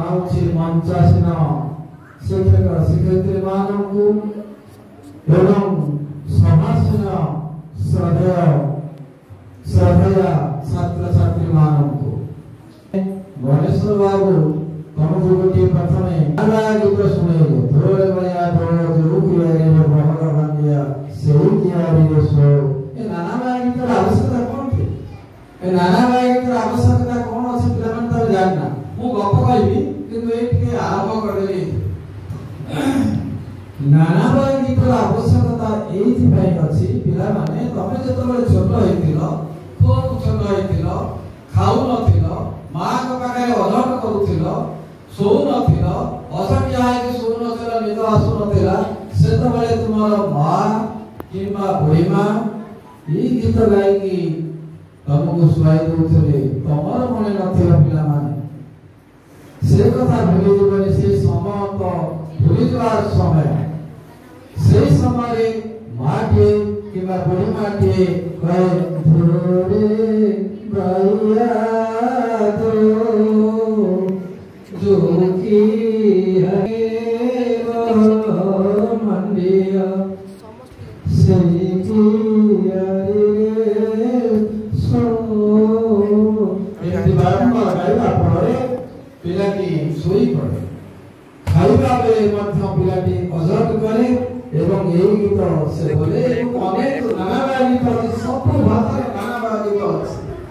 जनाऊँची मंचासीन शिक्षक शिक्षयित्री मानू एवं समासीन श्रद्धेय छात्र छात्री मानू गणेश्वर बाबू तुमको गोटे प्रथम गीत शुणे धोरे बलिया धोर जो कियारी बहर बंदिया सेही कियारी सो ए नाना गीतर आवश्यकता कौन थी ए नाना गीतर आवश्यकता कौन अछि पिलामन त जानना मु गप कहबी किंतु ए के आरंभ करदेली नाना गीतर आवश्यकता एथि पई अछि पिला माने तमे जतबे छोट होइतिलो खूब छोट होइतिलो खाउ नथिलो मां को पाखे अधन करूतिलो सो नथिलो असकिया है सो नथिलो निद आसु नथिला सेतबेले तुमर मां किंबा बुढ़ीमा ई गीत गायकी तुमको सुनाई दउथले तमर मने नथिला पिला माने से कथा भूली जीवनी से समय तो भूली जवार समय से समय माटे किंबा बुढ़ी माटे कहे धोरे भैया दो जो की है मंडिया से की सो एति बारंबार गाइबा पड़े पिलाटी सोई पड़े खाइबा बेले मध्य पिलाटी अजद करे एवं यही गीत से बोले अनेक नाना गीत सब भाषा नाना गीत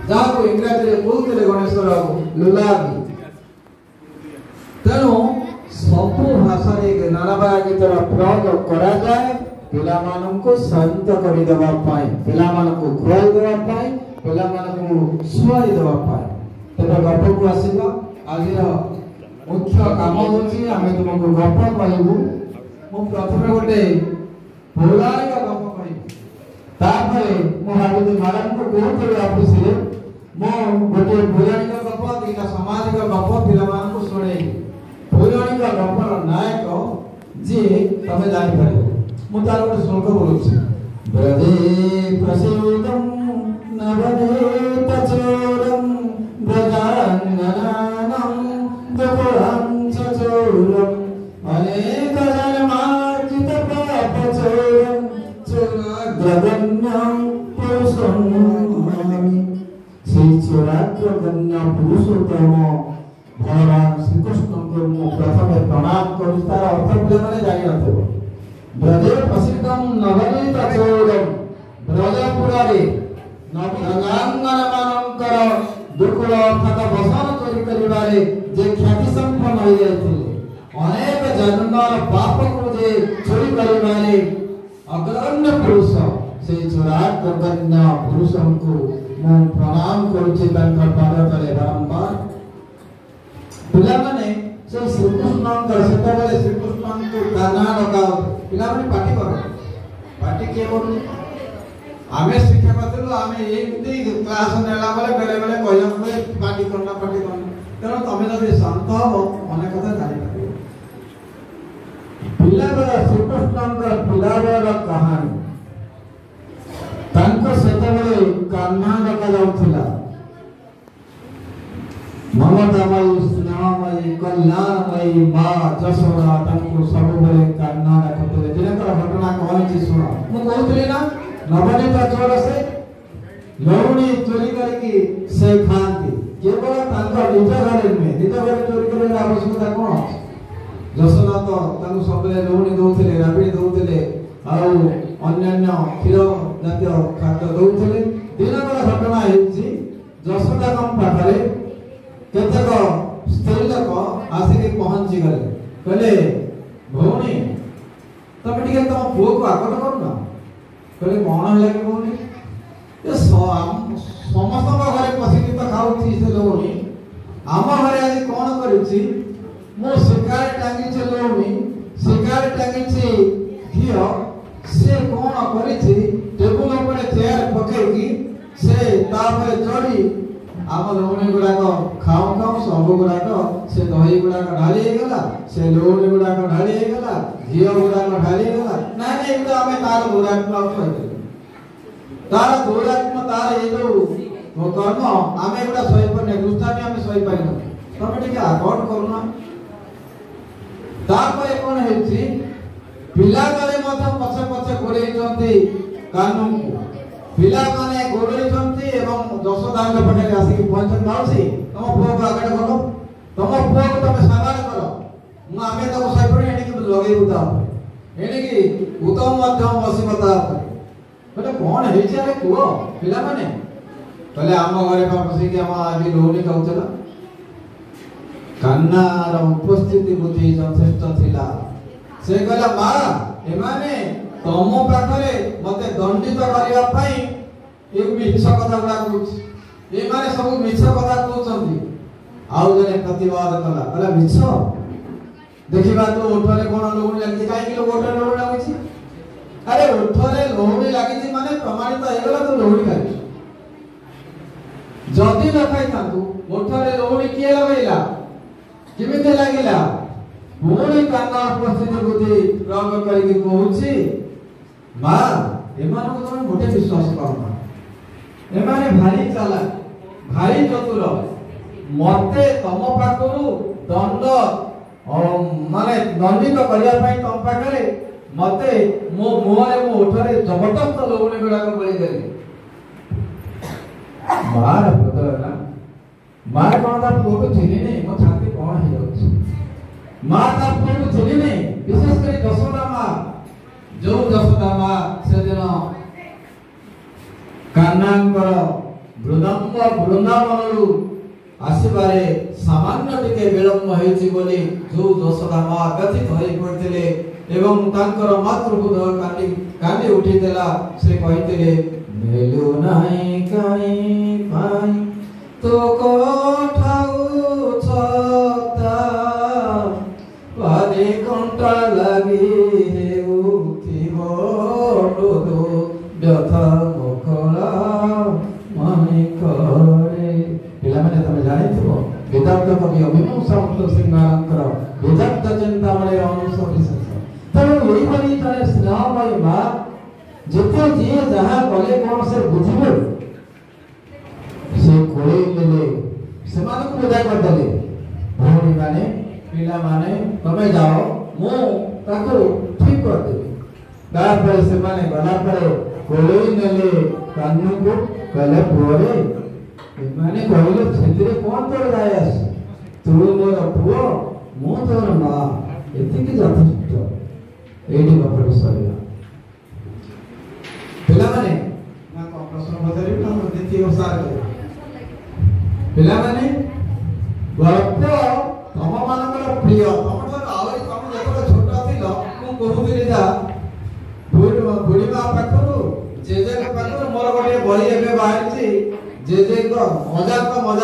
जाको इंग्रजी रे बोलते गणेश्वर लुलागी तेणु सब भाषा रे नाना गीतर प्रयोग करा जाए पिला माननको शांत करि देबा पाई पिला मानको खुआई देबा पाई पिला मानको सुआई देबा पाई तेबे गप को आसीबा आजिर मुख्य काम होची आमे तुमको गप कहबू मु प्रथमे गोटे पौराणिक गप कहबी तापरे मु भाबुती मैडम को कोन ऑफिस रे मु गोटे पौराणिक गप दिना सामाजिक गप पिला मानको सुणे पौराणिक गपर नायक जे तमे जानि पारे मु तार गोटे श्लोक बोलुछि ब्रजे प्रसीदं नवनीत चोरं ब्रजाननानं दुपुरं चोरं अनेक जन्मार्जित पाप चोरं चोराग्रगण्यं पुरुषं नमामि श्री चोराग्रगण्य पुरुषोत्तम भगवान श्री कृष्ण को मु प्रथमे प्रणाम करू तार अर्थ पिला माने जानि नथबो ब्रजे प्रसिद्धं नवनीत चोरं ब्रजपुरारे नगांगन मानकर दुकुल अर्थात बसन चोरी करिबारे जे ख्याति संपन्न होई जायथिले अनेक जन्मर पाप को जे चोरी करिबारे अग्रगण्य पुरुष से चोराग्रगण्य पुरुषं को मु प्रणाम करूछि तांकर पाद तले बारंबार पिला माने से श्रीकृष्ण सेतबेले श्रीकृष्ण को गाना लगा पिला माने पार्टी कर पार्टी के करू आमे शिक्षक थिलु आमे एमती क्लास नेला बेले बेले कहया बेले पार्टी करना तेणु तमे जदि शांत हो अनेक कथा जानि पारिबो पिला बेला श्रीकृष्ण पिला बेला कहानी तांको सेतबेले कान्हा डका जाउथिला ममतामयी स्नेहमयी कल्याणमयी माँ जसोदा तांको सबुबले कान्हा डकतले दिनकर घटना कहछि सुन मु कहउतली ना नवनीत चोर से लौणी चोरी करके से खाती केवल तांको निज घरे में निज घरे चोरी करने आवश्यकता कोन अछि जसोदा तो तांको सबले लौणी दउथिले राबड़ी दउथिले आउ अन्यान्य क्षीर जातीय खाद्य दउथिले दिनकर घटना हेछि जसोदा कम पाखरे केतक स्त्री लोक आसिके पहुंची गले कहले भौणी तमे टिके तम पुओ को आकट करना कहले कोन लागे भौणी ए समस्त घरे पसिकी तो खाउथि से लौणी आम घरे आज कोन करिछि मो शिकार टांगी छ लौणी शिकार टांगी छी घियो से कोन करिछि टेबुल ऊपर चेयर पकेकी से तापर चढ़ी आम लौणी गुड़ाक खाऊ खाऊ सब गुड़ाक से दही गुड़ाक ढाली गला से लौणी गुड़ाक ढाली गला घी गुड़ाक ढाली गला ना नहीं तो आमे तार दुरात्मा कहते तार दुरात्मा तार ये जो कर्म आमे गुड़ा सही पर नहीं दूसरा भी आमे सही पाइनो तमे टिके आकट करूना तापर कोन हेछि पिला माने मत पछे पछे गोरेइछन्ति कानू पिला माने गोरेइछन्ति एवं यशोदाଙ୍କ पाखे आसी पहुंचन माउसी तम पुओ आगडे गलो तम पुओ को तमे सामान करो मु आमे तो साइपरे एनी कि लगेइ उता एनी कि उतम मध्यम वसिमता बोले कोन हेछि अरे कुओ पिला माने कहले आम घरे बसी कि हम आज लोहनी खाउतला कान्नार उपस्थिति बुद्धि यथेष्ट थिला से कहला मा एमाने तम पाखरे मते दंडित करिया पई एक मिछ कथा गुडा कहूछ ए माने सब मिछ कथा कहउछंती आउ जने प्रतिवाद कला कहला मिछ देखिबा तो ओठरे कोन लोहनी लागि काई कि लोग ओठरे लोहनी लागिछि अरे ओठरे लोहनी लागिछि माने प्रमाणित हेगला तो लोहनी खाइ जदी न खाइ तांतु ओठरे लोहनी किए लगैला किमिते लागिला पुणी कान्ना उपस्थिति बुद्धि प्रयोग करिके कहूछि मा एमान को तुम मोटे विश्वास करना एमाने भारी चाला भारी चतुर मते तम पाखरु दंड माने दंडित करिया पई तम पाखरे मते मो मोहरे मो ओठरे जबरदस्त लोहनी गुडा को बळी देली मार पुत्र ना मार कोन ता पुओ को चिनी नहीं मो छाती कोन हे जाउछि मार ता पुओ को चिनी नहीं विशेष करी यशोदा मां जो यशोदा मां से दिन कान्नांकर वृंदावनरु आसीबारे सामान्य टिके विलंब हेछि बोली जो यशोदा मां व्यथित होई पड़थिले एवं तांकर मातृहृदय कांदी कांदी उठितेला से कहितेले मेलु नाही काई पाई तो कोठाउ छता पादे कंटा लागि हेउति होडो व्यथा मोखला माने करे पिला माने तमे जानिथिबो वेदांत कवि अभिनव सामंत सिंहांकर वेदांत चिंतामणि अनुस विशेष तनु एई भली तने स्नेहमय मा जेते जे जहा कले कोन से बुझिबो से कोले लेले से माने को विदा कर देले भौणी माने पिला माने तमे जाओ मु ताको ठीक कर देबी तापर से माने गला पर कोले नेले कान्नु को कले पुओरे माने कहले छेतिरे कोन तोर जायस तू मोर पुओ मु तोर मां एति कि यथेष्ट एडी बापर सरिया पिला माने ना को प्रश्न बदरी ना द्वितीय सार पिला माने गप तम मानकर प्रिय तम तो आवरी तम जेतो छोटा थिलो मु कहूतिली जा बुढ़ी मा पाखरु जेजे के पाखरु मोर गोटे बही एबे बाहरची जेजे को मजा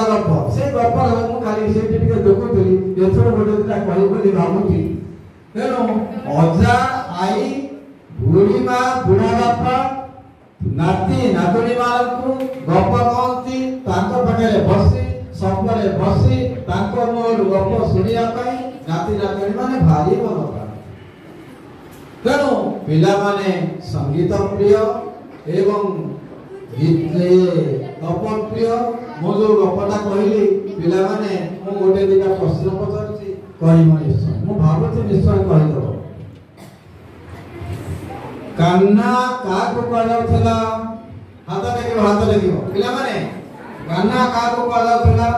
गप से गप मु खाली से टिके देखुतिली एथरो गोटे दिना कहि बोली भाबुती तेनो अजा आई बुढ़ी मा बुढ़ा बापा नाती नातुणी मानकु गप कहंती तांको पाखरे बसी सपरे बसी तांको मोर गप सुनिया पई नाती नातुणी माने भारी मन पाए तेनु पिला माने संगीत प्रिय एवं गीत गप प्रिय मो जो गपटा कहली पिला माने मु गोटे दिना प्रश्न पचारछि कहिम निश्चय मु भाबुछि निश्चय कहि दबो कान्ना काको कहलाउथला हाथ लेखिबो पिला माने कान्ना काको कहलाउथला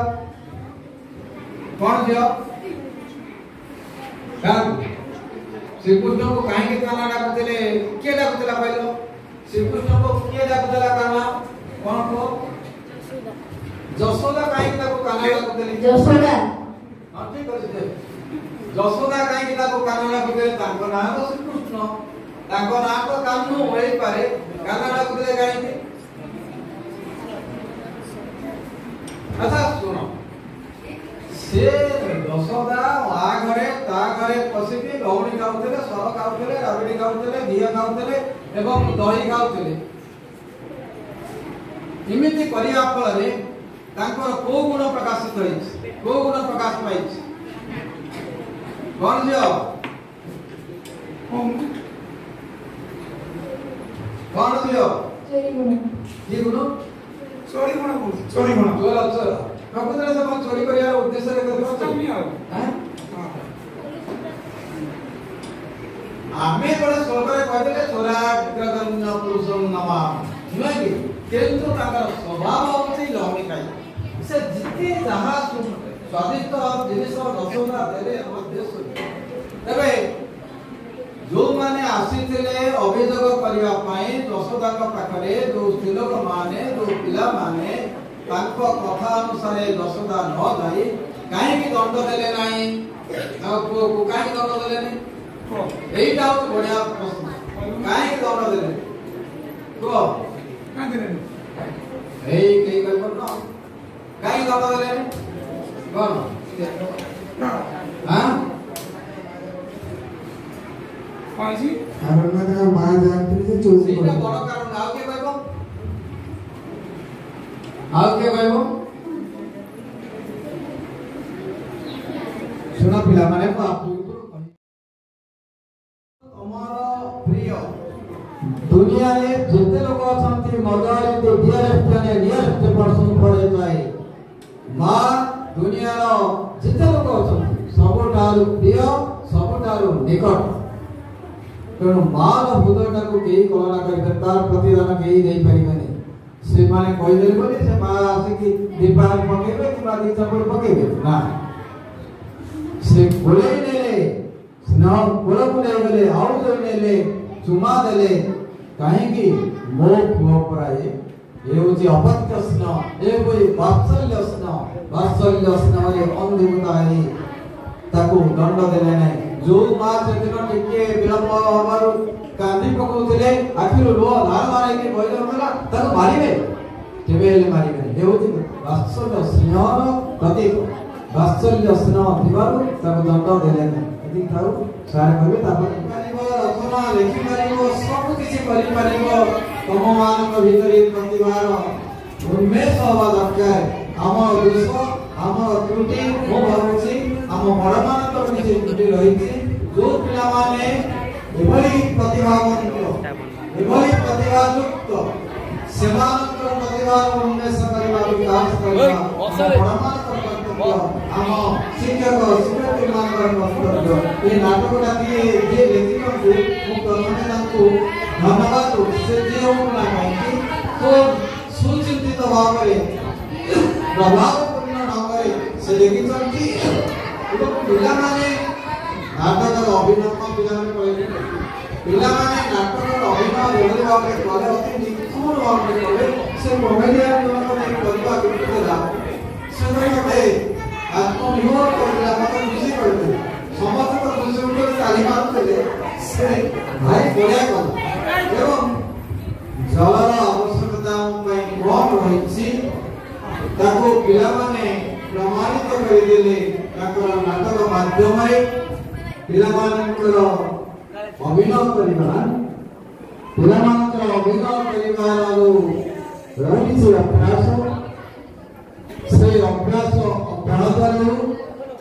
कोन दियो काको श्रीकृष्ण को काहे के कान्ना डाकुतले के डाकुतला कहलो श्रीकृष्ण को के डाकुतला कान्ना कोन को यशोदा काहे के ताको कान्ना डाकुतले यशोदा हां ठीक अछि यशोदा काहे के ताको कान्ना डाकुतले ताको नाम तो श्रीकृष्ण ताको नाम तो कान्नु होई पारे कान्ना डाकुतले काहे के अच्छा सुनो से यशोदा आ घरे ता घरे पसिबी गौणी खाउतले सर खाउतले राबडी खाउतले घिया खाउतले एवं दही खाउतले इमिति करिया फलरे तांकर को गुण प्रकाशित होइछ को गुण प्रकाश पाइछ कोन दियो कोन दियो चोरी गुण की गुण चोरी गुण चोर अक्षर प्रकृତରେ सब चोरी करिया उद्देश्य रे करबो चाहमी आ हां आमे बड़े सोलरे कहते चोराग्रगण्य पुरुषं नमा नुहे कि किंतु ताकर स्वभाव होती लौकिकाई से जिते जहाँ स्वादिष्ट जिनिस दशोदा देले हम देश तबे जो माने आसीथिले अभियोग करिया पई दशोदा का पाखरे जो स्त्रीलोक माने जो पिला माने तांको कथा अनुसार दशोदा न जाई काहे की दंड देले नाही आ को काहे दंड देले नाही एइटा हो बढ़िया प्रश्न काहे की दंड देले को काहे देले एई केई कहबो न काहे दंड देले कोन हां पाजी कारण का मां जानती से चोरी एइटा बड़ कारण आउ के कहबो आउ के कहबो सुना पिला माने को आप दुनिया रे जेते लोग अछंती मजारे ते डियरेस्ट ने डियरेस्ट पर्सन पड़े जाए मां दुनिया रो जेते लोग अछंती सबटारु प्रिय सबटारु निकट तेणु मां रो हृदयटा को केही कल्पना करि तार प्रतिदान केही देई परिबनी से माने कहि देबनी से मां आसे कि दीपान पकेबे कि बादी चपड़ पकेबे ना से बोले नेले स्नाव बोला बोले गले आउ नेले चुमा देले काहेकि मो पुओ पराए ए होची अपत्य स्नाव ए कोई वात्सल्य स्नाव रे अंधुताई ताको दंड देले नै जो मां सेदिन टिके विलंब हबारु कांदी पकोतले आखिर लो धार मारे कि बोइलो मला ताको मारिबे केबे हेले मारिबे ए होची वात्सल्य स्नाव प्रतीक वात्सल्य स्नाव दिबारु ताको दंड देले नै यदि थाउ सार करबे तापर रचना लिखि पारिबो सब किछि करि पारिबो तम मानक भितरी प्रतिभार उन्मेष हवा दरकार हम दोष हम त्रुटि मो भाबुछि हम बड़मानक किछि त्रुटि रहिछि जो पिला माने एभली प्रतिभावंत एभली प्रतिभायुक्त सेमानक प्रतिभार उन्मेष करिबा विकास करिबा बड़मानक हम शिक्षक शिक्षक मानकर कर्तव्य ये नाटकटा दिए जे लेखिकଙ୍କୁ ମୁଁ ପ୍ରଥମେ ତାଙ୍କୁ ଧନ୍ୟବାଦ ସେ ଯେଉଁଟା କାହିଁକି ତ ସୁଚିନ୍ତିତ ଭାବରେ ପ୍ରଭାବପୂର୍ଣ୍ଣ ଢଙ୍ଗରେ ସେ ଲେଖିଛନ୍ତି ଏବଂ ପିଲାମାନେ ନାଟକର ଅଭିନୟ ପିଲାମାନେ କହିଲେ ପିଲାମାନେ ନାଟକର ଅଭିନୟ ଯେଭଳି ଭାବରେ କଲେ ଅତି ନିଖୁଣ ଭାବରେ କଲେ ସେ କମେଡ଼ିଆନ ମାନଙ୍କ କରିବା ବିପଦ से आत्मनिर्भर करला मत खुशी करते समस्त को खुशी उठे तालीम करले से भाई बढ़िया कर एवं जलर आवश्यकता पई कम रहिछि ताको पिला माने प्रमाणित कर देले ताको नाटक माध्यम रे पिला मानकर अभिनय करिबा पिला मानकर अभिनय करिबार रहिछि अभ्यास से अभ्यास अभ्यासरू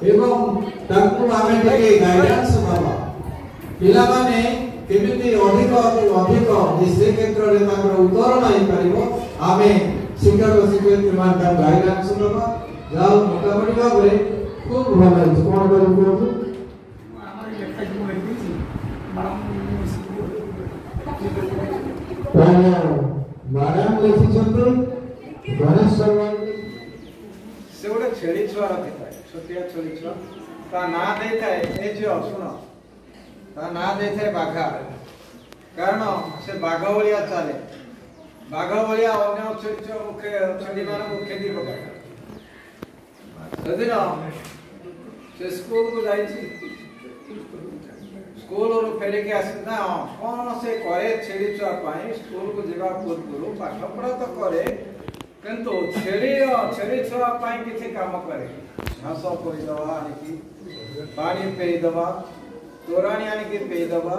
एवं ताकू आमे टिके गाइडेंस दबा पिला माने केमिति अधिक अधिक से क्षेत्र रे ताकर उत्तर नाही परिबो आमे शिक्षक शिक्षयित्री मान का गाइडेंस दबा जाओ मोटामोटी भाबरे खूब भल है कोन करू कोन हमर लेखा जो लिखी मैडम लिखी छथि गणेश शर्मा से गोटे छेड़ी छुआ रखी था छोटिया छेड़ी छुआ ता ना दे थाए ए जो सुनो ता ना दे थाए बाघा कारण से बाघ भलिया चले बाघ भलिया अन्य छेड़ी छुआ मुखे छेड़ी माने मुखे दी पका सदिन से स्कूल को जाई छी स्कूल रो फेरे के आसी ना कोन से करे छेड़ी छुआ पाई स्कूल को जेबा पूर्व पाठ पढ़ा तो करे किंतु छेड़ी छुआ पाई किसी काम करे घास कोई दवा आनी की पानी पे दवा तोरानी आनी की पे दवा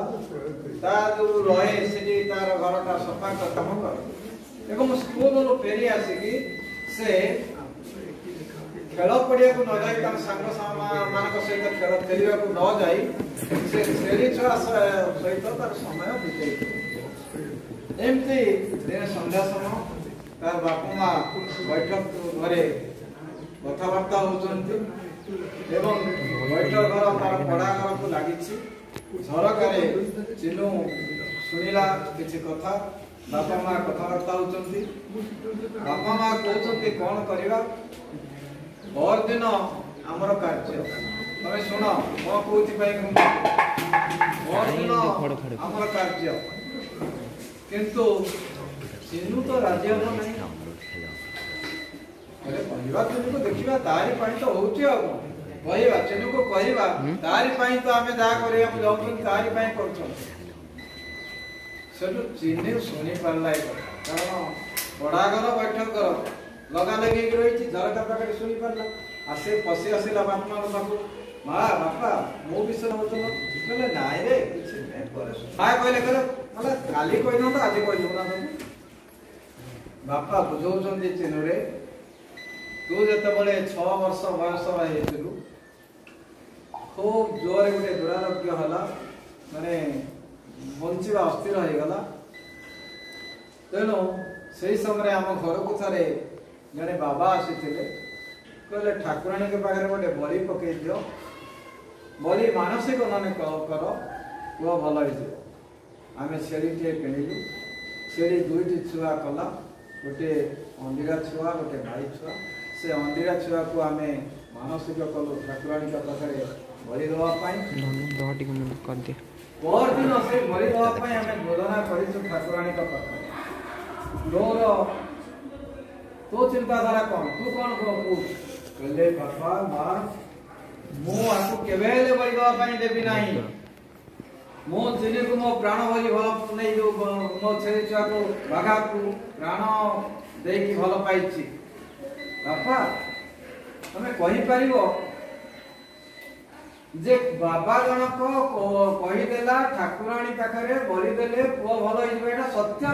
ता जो रहे से तार घरटा सफा का काम करे एवं स्कूल रो फेरी आसी की से खेल पड़िया को न जाई तार संग मान को सहित खेल खेलिया को न जाई से छेड़ी छुआ सहित तार समय बिताई एमती दिन संध्या समय तार बापू माँ बैठक घरे कथबार्ता होचंती एवं बैठक घर तार पढ़ा घर को लागिछि ଝରକାରେ ଚିନୁ ଶୁଣିଲା କିଛି କଥା। ବାପା ମା କଥାବାର୍ତ୍ତା ହଉଛନ୍ତି। ବାପା ମା କହୁଛନ୍ତି କ'ଣ କରିବା। ପରଦିନ ଆମର କାର୍ଯ୍ୟ ତମେ ଶୁଣ କ'ଣ କହୁଛି ପାଇଁ। ପରଦିନ ଆମର କାର୍ଯ୍ୟ କିନ୍ତୁ ଚିନୁ ତ ରାଜି ହବ ନାହିଁ। କହିବା ଚିନୁକୁ ଦେଖିବା ତାରି ପାଇଁ ତ ହଉଛି ଆଉ କ'ଣ କହିବା। ଚିନୁକୁ କହିବା ତାରି ପାଇଁ ତ ଆମେ ଯାହା କରିବାକୁ ଯାଉଛନ୍ତି ତାରି ପାଇଁ କରୁଛନ୍ତି। ସେଠୁ ଚିନୁ ଶୁଣି ପାରିଲା କାରଣ ବଡ଼ାଘର ବୈଠକର ଲଗା ଲଗେଇକି ରହିଛି। ଝରକା ପାଖରେ ଶୁଣି ପାରିଲା। ଆସେ ପଶି ଆସିଲା ବାପା ମାଙ୍କ ପାଖକୁ। ମା ବାପା ମୋ ବିଷୟ ହଉଥିଲ କହିଲେ ନାଇଁ ରେ କିଛି ନାହିଁ। ମା କହିଲେ କାଲି କହିଥାନ୍ତ ଆଜି କହିଦେବୁ ନା ତମେ। ବାପା ବୁଝଉଛନ୍ତି ଚିନୁରେ ତୁ ଯେତେବେଳେ 6 ବର୍ଷ ବୟସ ହେଇଥିଲୁ ଖୁବ ଜୋରରେ ଗୋଟେ ଦୁରାରୋଗ୍ୟ ହେଲା ମାନେ ବଞ୍ଚିବା ଅସ୍ଥିର ହେଇଗଲା। ତେଣୁ ସେଇ ସମୟରେ ଆମ ଘରକୁ ଥରେ ଜଣେ ବାବା ଆସିଥିଲେ। କହିଲେ ଠାକୁରାଣୀଙ୍କ ପାଖରେ ଗୋଟେ ବଳି ପକେଇ ଦିଅ। ବଳି ମାନସିକ ମନେ କର ପୁଅ ଭଲ ହେଇଯିବ। ଆମେ ଛେଳିଟିଏ କିଣିଲୁ। ଛେଳି 2ଟି ଛୁଆ କଲା। ଗୋଟେ ଅଣ୍ଡିରା ଛୁଆ ଗୋଟେ ଭାଇ ଛୁଆ। ସେ ଅଣ୍ଡିରା ଛୁଆକୁ ଆମେ ମାନସିକ କଲୁ ଠାକୁରାଣୀଙ୍କ ପାଖରେ ବଳି ଦେବା ପାଇଁ। ପରଦିନ ସେ ବଳି ଦେବା ପାଇଁ ଆମେ ଯୋଜନା କରିଛୁ ଠାକୁରାଣୀଙ୍କ ପାଖରେ। ତୋ ଚିନ୍ତାଧାରା କ'ଣ ତୁ କ'ଣ କହୁଛୁ। କହିଲେ ବାପା ମା ମୁଁ ଆକୁ କେବେ ହେଲେ ବଳି ଦେବା ପାଇଁ ଦେବି ନାହିଁ। ମୁଁ ଚିନିକୁ ମୋ ପ୍ରାଣ ଭଳି ଭଲ ନେଇ ମୋ ଛେଳି ଛୁଆକୁ ବାଘାକୁ ପ୍ରାଣ ଦେଇକି ଭଲ ପାଇଛି। ବାପା ତମେ କହିପାରିବ ଯେ ବାବା ଜଣକ କହିଦେଲା ଠାକୁରାଣୀ ପାଖରେ ବଳି ଦେଲେ ପୁଅ ଭଲ ହେଇଯିବ ଏଇଟା ସତ୍ୟ।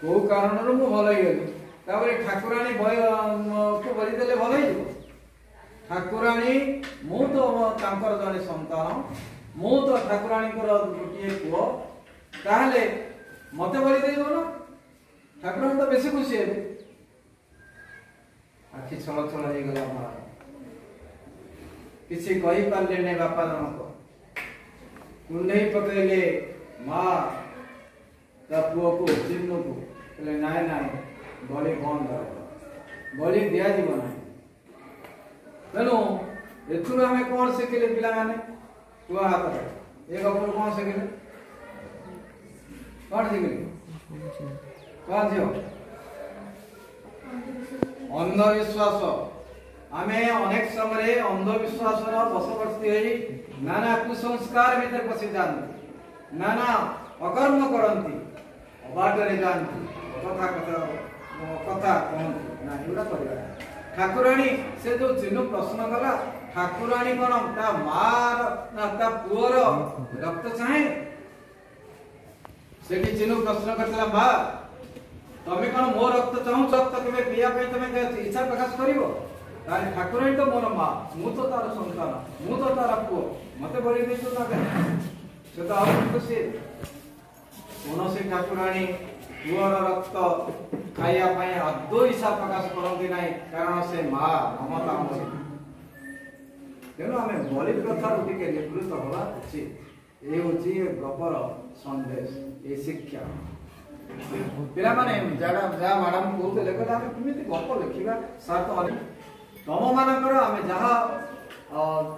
କୋଉ କାରଣରୁ ମୁଁ ଭଲ ହେଇଗଲି ତାପରେ ଠାକୁରାଣୀ କୁ ବଳି ଦେଲେ ଭଲ ହେଇଯିବ। ଠାକୁରାଣୀ ମୁଁ ତ ତାଙ୍କର ଜଣେ ସନ୍ତାନ। ମୁଁ ତ ଠାକୁରାଣୀଙ୍କର ଗୋଟିଏ ପୁଅ। ତାହେଲେ ମତେ ବଳି ଦେଇଦେବ ନା। ଠାକୁରାଣୀ ତ ବେଶୀ ଖୁସି ହେବେ। ଆଖି ଛଳ ଛଳ ହେଇଗଲା ମା। କିଛି କହିପାରିଲେନି ବାପା ଜଣକ। କୁଣ୍ଢେଇ ପକେଇଲେ ମା ତା ପୁଅକୁ ଚିନୁକୁ। କହିଲେ ନାଇଁ ନାଇଁ ବଳି ବନ୍ଦ ବଳି ଦିଆଯିବ ନାହିଁ। ତେଣୁ ଏଥିରୁ ଆମେ କ'ଣ ଶିଖିଲେ ପିଲାମାନେ। କୁହ ହାତରେ ଏ ଗପରୁ କ'ଣ ଶିଖିଲେ କ'ଣ ଶିଖିଲେ କ'ଣ ଝିଅ। ଅନ୍ଧବିଶ୍ୱାସ ଆମେ ଅନେକ ସମୟରେ ଅନ୍ଧବିଶ୍ୱାସର ବଶବର୍ତ୍ତୀ ହେଇ ନାନା କୁସଂସ୍କାର ଭିତରେ ପଶି ଯାଆନ୍ତି। ନାନା ଅକର୍ମ କରନ୍ତି। ଅବାଟରେ ଯାଆନ୍ତି। କଥା କହନ୍ତି ନା ଏଗୁଡ଼ା କରିବା। ଠାକୁରାଣୀ ସେ ଯୋଉ ଚିନୁ ପ୍ରଶ୍ନ କଲା ଠାକୁରାଣୀ କ'ଣ ତା ମାର ନା ତା ପୁଅର ରକ୍ତ ଚାହେଁ। ସେଠି ଚିନୁ ପ୍ରଶ୍ନ କରିଥିଲା ମା ତମେ କ'ଣ ମୋ ରକ୍ତ ଚାହୁଁଛ। ରକ୍ତ କେବେ ପିଇବା ପାଇଁ ତମେ ଇଚ୍ଛା ପ୍ରକାଶ କରିବ। ତାହେଲେ ଠାକୁରାଣୀ ତ ମୋର ମା। ମୁଁ ତ ତାର ସନ୍ତାନ। ମୁଁ ତ ତାର ପୁଅ। ମତେ ବଳି ଦେଇଛୁ ନା ସେ ତ ଆଉ ଖୁସି। କୌଣସି ଠାକୁରାଣୀ ପୁଅର ରକ୍ତ ଖାଇବା ପାଇଁ ଆଦୌ ଇଚ୍ଛା ପ୍ରକାଶ କରନ୍ତି ନାହିଁ କାରଣ ସେ ମା ମମତା ଅମରୀ। ତେଣୁ ଆମେ ବଳି ପ୍ରଥାରୁ ଟିକେ ନିବୃତ୍ତ ହେବା ଉଚିତ। ଏ ହେଉଛି ଗପର ସନ୍ଦେଶ ଏ ଶିକ୍ଷା। ପିଲାମାନେ ଯାହା ମ୍ୟାଡାମ କହୁଥିଲେ କହିଲେ ଆମେ କେମିତି ଗପ ଲେଖିବା ସାର୍ ତ ତମ ମାନଙ୍କର ଆମେ ଯାହା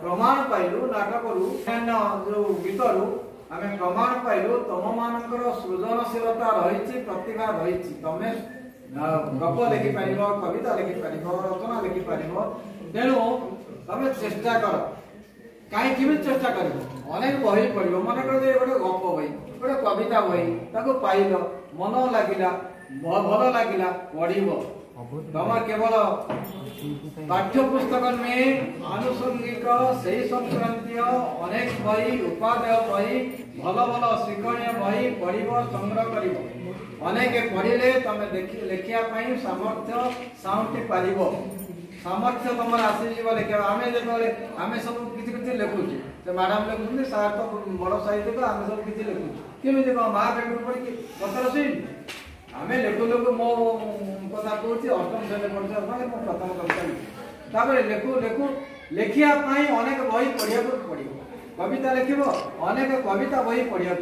ପ୍ରମାଣ ପାଇଲୁ ନାଟକରୁ ଯୋଉ ଗୀତରୁ ଆମେ ପ୍ରମାଣ ପାଇଲୁ ତମ ମାନଙ୍କର ସୃଜନଶୀଳତା ରହିଛି ପ୍ରତିଭା ରହିଛି। ତମେ ଗପ ଲେଖିପାରିବ କବିତା ଲେଖିପାରିବ ରଚନା ଲେଖିପାରିବ। ତେଣୁ ତମେ ଚେଷ୍ଟା କର। କାହିଁ କେମିତି ଚେଷ୍ଟା କରିବ। ଅନେକ ବହି ପଢିବ। ମନେକର ଯେ ଗୋଟେ ଗପ ବହି ଗୋଟେ କବିତା ବହି ତାକୁ ପାଇଲ ମନ ଲାଗିଲା ଭଲ ଲାଗିଲା ପଢିବ। ତମର କେବଳ ପାଠ୍ୟ ପୁସ୍ତକ ନୁହେଁ ଆନୁଷଙ୍ଗିକ ସେହି ସଂକ୍ରାନ୍ତୀୟ ଅନେକ ବହି ଉପାଦେୟ ବହି ଭଲ ଭଲ ଶିକ୍ଷଣୀୟ ବହି ପଢିବ ସଂଗ୍ରହ କରିବ। ଅନେକ ପଢିଲେ ତମେ ଲେଖିବା ପାଇଁ ସାମର୍ଥ୍ୟ ସାଉଁଟି ପାରିବ। ସାମର୍ଥ୍ୟ ତମର ଆସିଯିବ ଲେଖିବା। ଆମେ ଯେତେବେଳେ ଆମେ ସବୁ କିଛି କିଛି ଲେଖୁଛୁ ସେ ମ୍ୟାଡାମ ଲେଖୁଛନ୍ତି ସାର୍ ତ ବଡ ସାହିତ୍ୟ ଆମେ ସବୁ କିଛି ଲେଖୁଛୁ। କେମିତି କ'ଣ ମା ପେପର ପଢିକି ପତ୍ର ଶୁଣିଲି ଆମେ ଲେଖୁ ଲେଖୁ ମୋ କଥା କହୁଛି ଅଷ୍ଟମ ଶ୍ରେଣୀରେ ପଢୁଛି ମାନେ ମୁଁ ପ୍ରଥମ କବିତା ତାପରେ ଲେଖୁ ଲେଖୁ ଲେଖିବା ପାଇଁ ଅନେକ ବହି ପଢିବାକୁ ପଡିବ। कविता लिखिबो अनेक कविता बही पढ़िया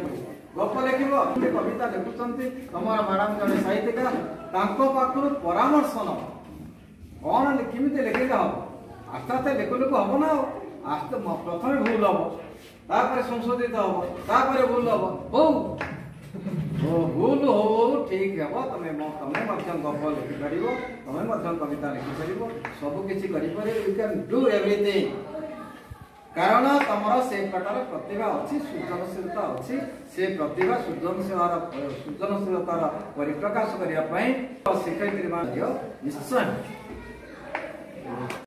गप लिखिबो कविता लिखुचंती तमर मैडम जने साहित्यकार तांको पाखरु परामर्श न कौन केमिति लिखिले हम आस्ते आस्ते लिखु लिखु हम ना आस्ते प्रथम भूल हम तापर संशोधित हम तापर भूल हम हो भूल हो ठीक है तमें तमें गप लिखि पार तमें कविता लिखि पार सब किसी यू कैन डू एवरीथिंग कारण तुम से प्रकार प्रतिभा अच्छी सृजनशीलता अच्छी से प्रतिभा सृजनशीलतार परिप्रकाश करने शिक्षयित्री निश्चय